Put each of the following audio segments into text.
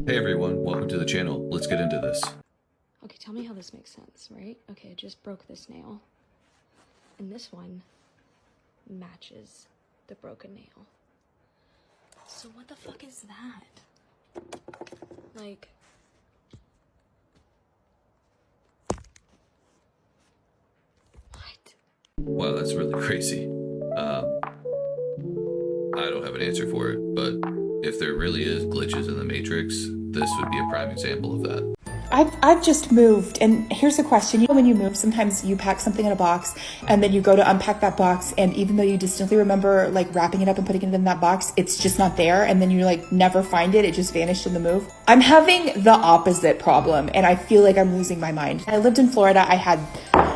Hey everyone, welcome to the channel. Let's get into this. Okay, tell me how this makes sense, right? Okay, I just broke this nail. And this one matches the broken nail. So what the fuck is that? Like... what? Wow, that's really crazy. I don't have an answer for it, but if there really is glitches in the Matrix, this would be a prime example of that. I've just moved, and here's the question. You know, when you move, sometimes you pack something in a box and then you go to unpack that box, and even though you distinctly remember like wrapping it up and putting it in that box, it's just not there, and then you like never find it. It just vanished in the move. I'm having the opposite problem, and I feel like I'm losing my mind. I lived in Florida. I had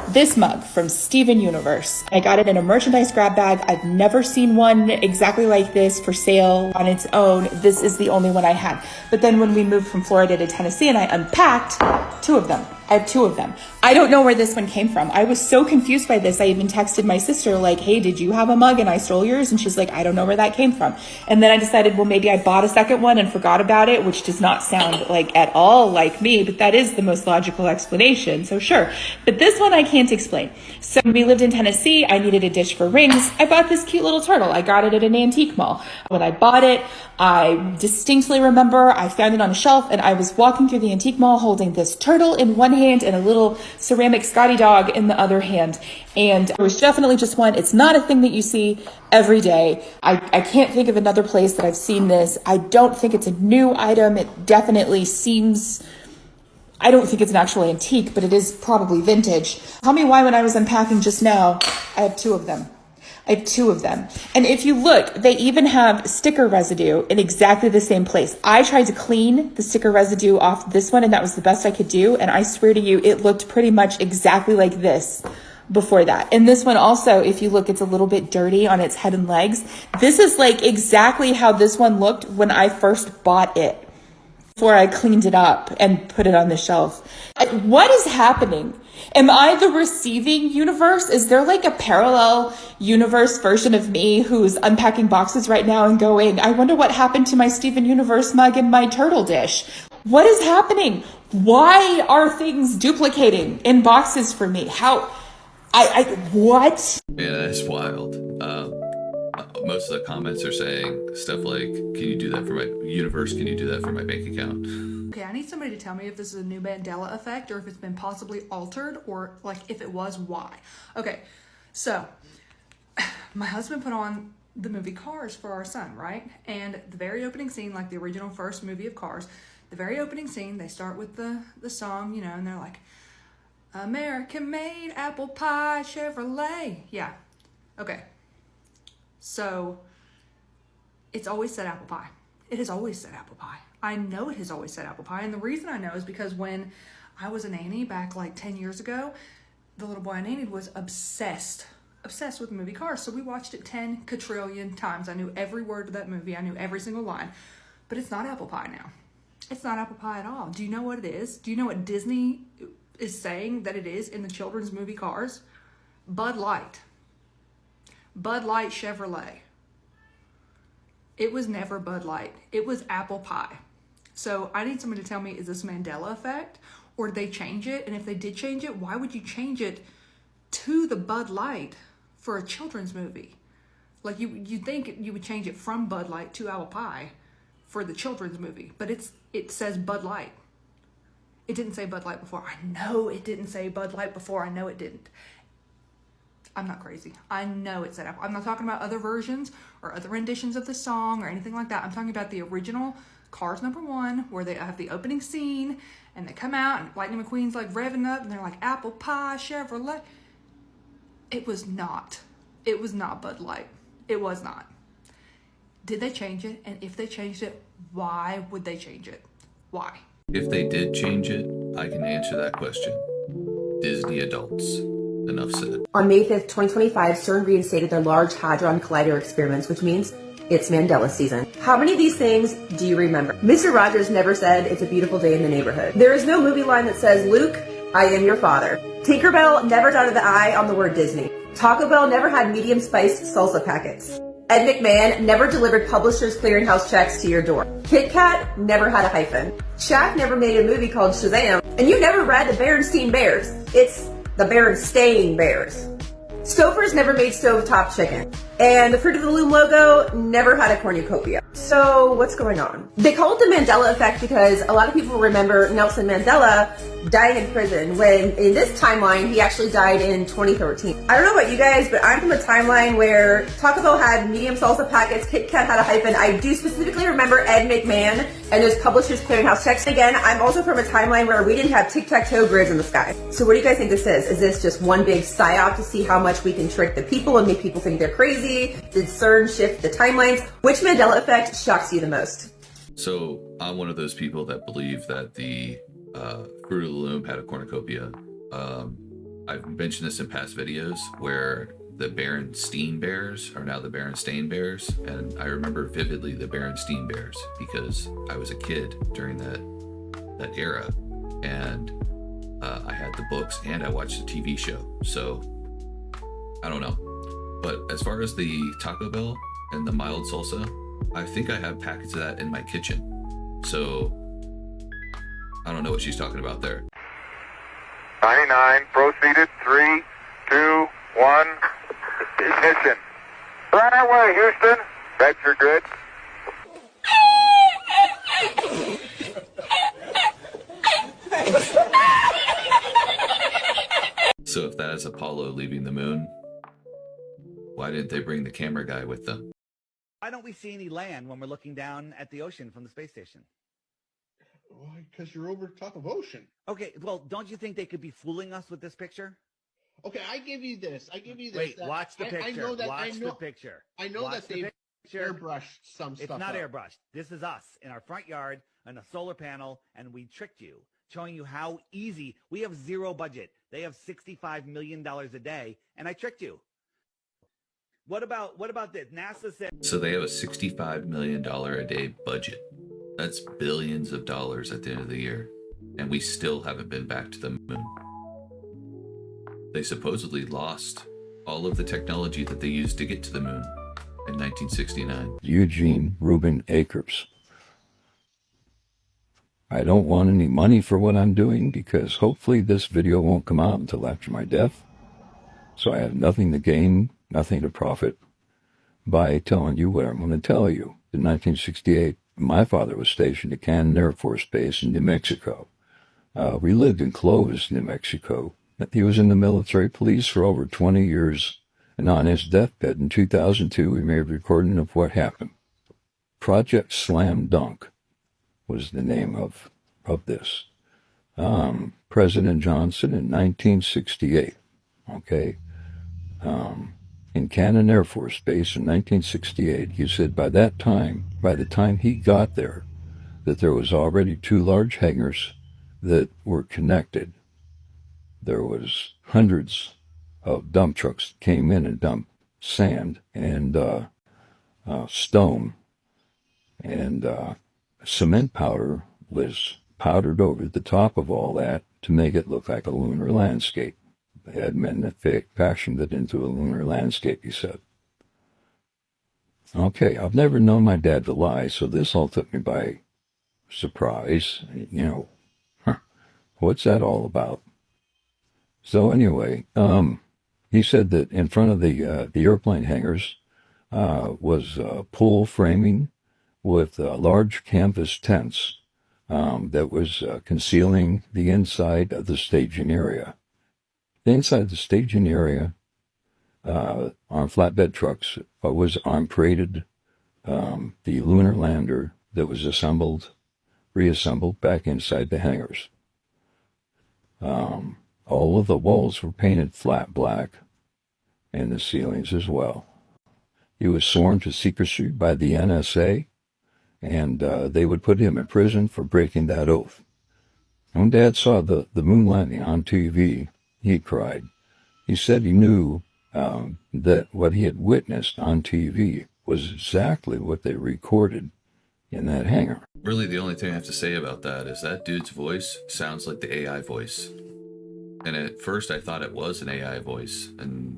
this mug from Steven Universe. I got it in a merchandise grab bag. I've never seen one exactly like this for sale on its own. This is the only one I had. But then when we moved from Florida to Tennessee and I unpacked two of them. I have two of them. I don't know where this one came from. I was so confused by this. I even texted my sister like, hey, did you have a mug and I stole yours? And she's like, I don't know where that came from. And then I decided, well, maybe I bought a second one and forgot about it, which does not sound like at all like me, but that is the most logical explanation. So sure. But this one I can't explain. So when we lived in Tennessee, I needed a dish for rings. I bought this cute little turtle. I got it at an antique mall. When I bought it, I distinctly remember I found it on a shelf and I was walking through the antique mall holding this turtle in one hand and a little ceramic Scotty dog in the other hand. And there was definitely just one. It's not a thing that you see every day. I can't think of another place that I've seen this. I don't think it's a new item. It definitely seems... I don't think it's an actual antique, but it is probably vintage. Tell me why when I was unpacking just now, I have two of them. I have two of them. And if you look, they even have sticker residue in exactly the same place. I tried to clean the sticker residue off this one, and that was the best I could do. And I swear to you, it looked pretty much exactly like this before that. And this one also, if you look, it's a little bit dirty on its head and legs. This is like exactly how this one looked when I first bought it, before I cleaned it up and put it on the shelf. What is happening? Am I the receiving universe? Is there like a parallel universe version of me who's unpacking boxes right now and going, I wonder what happened to my Steven Universe mug and my turtle dish? What is happening? Why are things duplicating in boxes for me? What? Yeah, that's wild. Most of the comments are saying stuff like, can you do that for my universe? Can you do that for my bank account? Okay, I need somebody to tell me if this is a new Mandela effect or if it's been possibly altered, or like if it was, why. Okay, so my husband put on the movie Cars for our son, right? And the very opening scene, like the original first movie of Cars, the very opening scene, they start with the song, you know, and they're like, American made apple pie Chevrolet. Yeah, okay. So it's always said apple pie. It has always said apple pie. I know it has always said apple pie. And the reason I know is because when I was a nanny back like 10 years ago, the little boy I nannied was obsessed with the movie Cars. So we watched it 10 quadrillion times. I knew every word of that movie. I knew every single line. But it's not apple pie now. It's not apple pie at all. Do you know what it is? Do you know what Disney is saying that it is in the children's movie Cars? Bud Light. Bud Light Chevrolet. It was never Bud Light. It was apple pie. So I need someone to tell me, is this Mandela effect or did they change it? And if they did change it, why would you change it to the Bud Light for a children's movie? Like you'd think you would change it from Bud Light to apple pie for the children's movie, but it says Bud Light. It didn't say Bud Light before. I know it didn't say Bud Light before. I know it didn't. I'm not crazy. I know it said apple. I'm not talking about other versions or other renditions of the song or anything like that. I'm talking about the original Cars #1, where they have the opening scene and they come out and Lightning McQueen's like revving up and they're like apple pie Chevrolet. It was not Bud Light. It was not. Did they change it? And if they changed it, why would they change it? Why? If they did change it, I can answer that question. Disney adults. Enough said. On May 5th, 2025, CERN reinstated their Large Hadron Collider experiments, which means it's Mandela season. How many of these things do you remember? Mr. Rogers never said it's a beautiful day in the neighborhood. There is no movie line that says, Luke, I am your father. Tinkerbell never dotted the I on the word Disney. Taco Bell never had medium spiced salsa packets. Ed McMahon never delivered Publishers Clearinghouse checks to your door. Kit Kat never had a hyphen. Shaq never made a movie called Shazam. And you never read the Berenstein Bears. It's the Berenstain Bears. Stouffer's never made stovetop chicken. And the Fruit of the Loom logo never had a cornucopia. So what's going on? They call it the Mandela effect because a lot of people remember Nelson Mandela dying in prison when in this timeline he actually died in 2013. I don't know about you guys, but I'm from a timeline where Taco Bell had medium salsa packets, Kit Kat had a hyphen. I do specifically remember Ed McMahon and those Publishers Clearinghouse checks. Again, I'm also from a timeline where we didn't have tic-tac-toe grids in the sky. So what do you guys think this is? Is this just one big psyop to see how much we can trick the people and make people think they're crazy? Did CERN shift the timelines? Which Mandela effect shocks you the most? So I'm one of those people that believe that the Fruit of the Loom had a cornucopia. I've mentioned this in past videos where the Berenstain Bears are now the Berenstain Bears, and I remember vividly the Berenstain Bears because I was a kid during that era, and I had the books and I watched the TV show. So I don't know. But as far as the Taco Bell and the mild salsa, I think I have packets of that in my kitchen. So I don't know what she's talking about there. 99, proceeded, 3, 2, 1, ignition. Right away, Houston. That's your good. So if that is Apollo leaving the moon, why didn't they bring the camera guy with them? Why don't we see any land when we're looking down at the ocean from the space station? Why? Because you're over top of ocean. Okay, well, don't you think they could be fooling us with this picture? Okay, I give you this. Wait, watch the picture. I know that. Watch the picture. I know Watch that the they've picture. airbrushed some stuff. It's not up. airbrushed. This is us in our front yard on a solar panel, and we tricked you, showing you how easy. We have zero budget. They have $65 million a day, and I tricked you. What about this? NASA said. So they have a $65 million a day budget. That's billions of dollars at the end of the year. And we still haven't been back to the moon. They supposedly lost all of the technology that they used to get to the moon in 1969. Eugene Reuben Akers. I don't want any money for what I'm doing because hopefully this video won't come out until after my death. So I have nothing to gain, nothing to profit by telling you what I'm going to tell you. In 1968, my father was stationed at Cannon Air Force Base in New Mexico. We lived in Clovis, New Mexico. He was in the military police for over 20 years, and on his deathbed in 2002, we made a recording of what happened. Project Slam Dunk was the name of this. President Johnson in 1968, okay? In Cannon Air Force Base in 1968, he said by the time he got there, that there was already 2 large hangars that were connected. There was hundreds of dump trucks that came in and dumped sand and stone, and cement powder was powdered over the top of all that to make it look like a lunar landscape. They had men that fashioned it into a lunar landscape, he said. Okay, I've never known my dad to lie, so this all took me by surprise. What's that all about? So anyway, he said that in front of the airplane hangars was pole framing with large canvas tents that was concealing the inside of the staging area. The inside of the staging area on flatbed trucks was paraded the lunar lander that was reassembled back inside the hangars. All of the walls were painted flat black, and the ceilings as well. He was sworn to secrecy by the NSA, and they would put him in prison for breaking that oath. When Dad saw the moon landing on TV, he cried. He said he knew that what he had witnessed on TV was exactly what they recorded in that hangar. Really, the only thing I have to say about that is that dude's voice sounds like the AI voice. And at first I thought it was an AI voice. And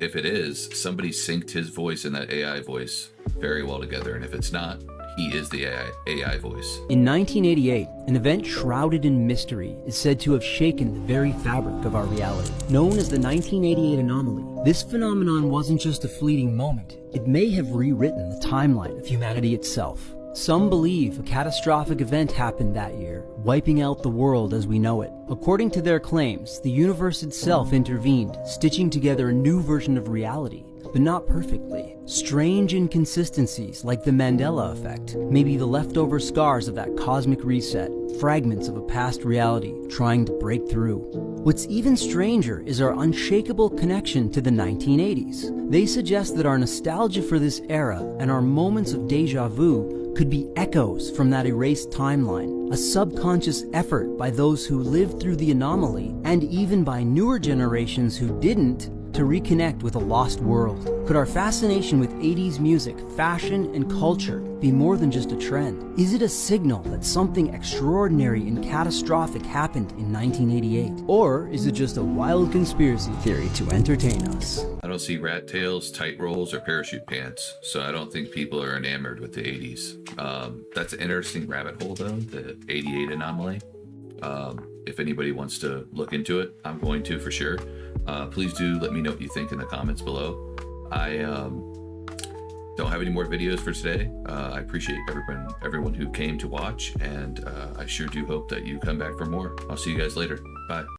If it is, somebody synced his voice and that AI voice very well together. And if it's not, he is the AI voice. In 1988, an event shrouded in mystery is said to have shaken the very fabric of our reality. Known as the 1988 anomaly, this phenomenon wasn't just a fleeting moment. It may have rewritten the timeline of humanity itself. Some believe a catastrophic event happened that year, wiping out the world as we know it. According to their claims, the universe itself intervened, stitching together a new version of reality, but not perfectly. Strange inconsistencies like the Mandela effect may be the leftover scars of that cosmic reset, fragments of a past reality trying to break through. What's even stranger is our unshakable connection to the 1980s. They suggest that our nostalgia for this era and our moments of deja vu could be echoes from that erased timeline, a subconscious effort by those who lived through the anomaly, and even by newer generations who didn't, to reconnect with a lost world. Could our fascination with 80s music, fashion, and culture be more than just a trend? Is it a signal that something extraordinary and catastrophic happened in 1988? Or is it just a wild conspiracy theory to entertain us? I don't see rat tails, tight rolls, or parachute pants, so I don't think people are enamored with the 80s. That's an interesting rabbit hole, though, the 88 anomaly. If anybody wants to look into it, I'm going to for sure. Please do let me know what you think in the comments below. I don't have any more videos for today. I appreciate everyone who came to watch, and I sure do hope that you come back for more. I'll see you guys later. Bye.